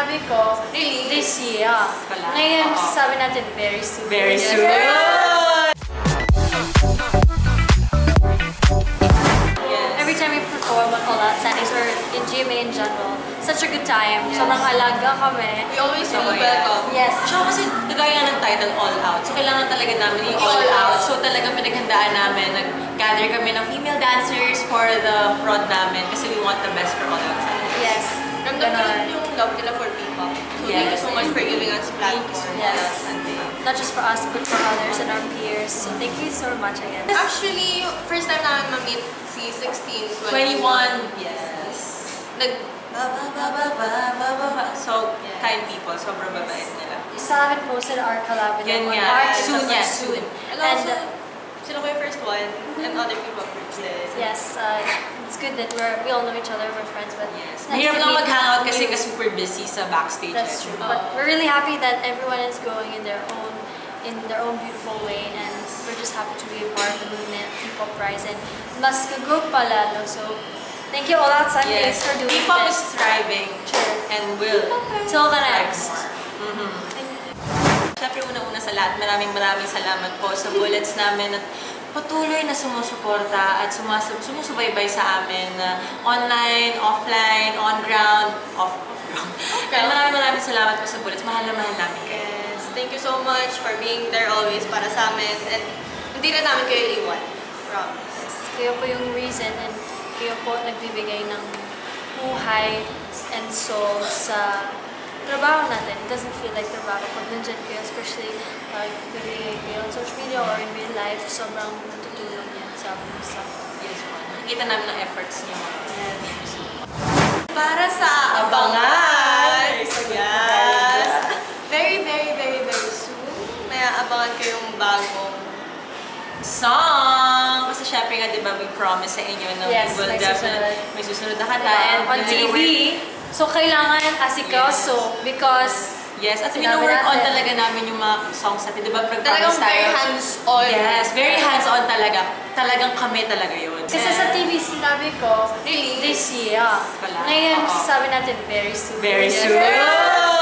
sinabi ko, Really? this year. Pala. Ngayon, Oo. sabi natin, very soon. Very Yes. soon. Every time we perform at all out settings or in GMA in general, such a good time. Yes. Sobrang alaga kami. We always feel Oo, welcome. Yes. Tsaka kasi kagaya ng title All Out. So kailangan talaga namin yung All Out. So talagang pinaghandaan namin. Nag-gather kami ng female dancers for the prod namin kasi we want the best for All Out. Yes. Ramdam ko Ganon. rin yung love nila for P-pop. So Yes. thank you so much for giving us platform. Yes. Sunday. Not just for us, but for others and our peers. So thank you so much again. Actually, first time namin ma-meet si 16, 21. Yes. Nag... So, kind people. Sobrang babait nila. You still haven't posted our collab with Yan them on nga. Art. Soon It's yan, the soon. And And, also, sila ko yung first one, and other P-pop groups din. yes, it's good that we all know each other, we're friends, but Yes. it's nice Mahirap to lang meet mag-hangout kasi you. super busy sa backstage. That's true. But we're really happy that everyone is going in their own beautiful way, and we're just happy to be a part of the movement, P-pop Rise, and mas ka-group pala, no? So, thank you all out Sundays Yes. for doing P-pop is this. thriving and will Till the thrive next. more. Siyempre, unang-una sa lahat, maraming salamat po sa bullets namin at patuloy na sumusuporta at sumusubaybay sa amin na online, offline, on ground, off ground. And maraming salamat po sa bullets. Mahal na mahal namin kayo. Yes, thank you so much for being there always para sa amin. And hindi na namin kayo iwan. Promise. Kayo po yung reason, and kayo po nagbibigay ng buhay and soul sa trabaho natin. It doesn't feel like trabaho pag nandyan kayo, especially nagbibigay kayo on social media or in real life. Sobrang natutulong yan sa Yes po. Nakikita namin ang efforts niyo. Yes. Para sa abangan! Yes! Very, very, very, very soon, may aabangan kayong bagong Song! Kasi syempre nga, di ba, we promise sa inyo na Yes, we will may definitely, susunod. may susunod na kanta. Diba? And On we will TV. work- So, kailangan asikaso because Yes, at Sinabi wino-work on natin. talaga namin yung mga songs natin. Di ba, talagang nag-promise very tayo? hands-on. Yes, very hands-on talaga. Talagang kami talaga yun. kasi sa TV sinabi ko, Really? this year. Pala. Ngayon, Oo. sabi natin very soon. Very Yes. soon.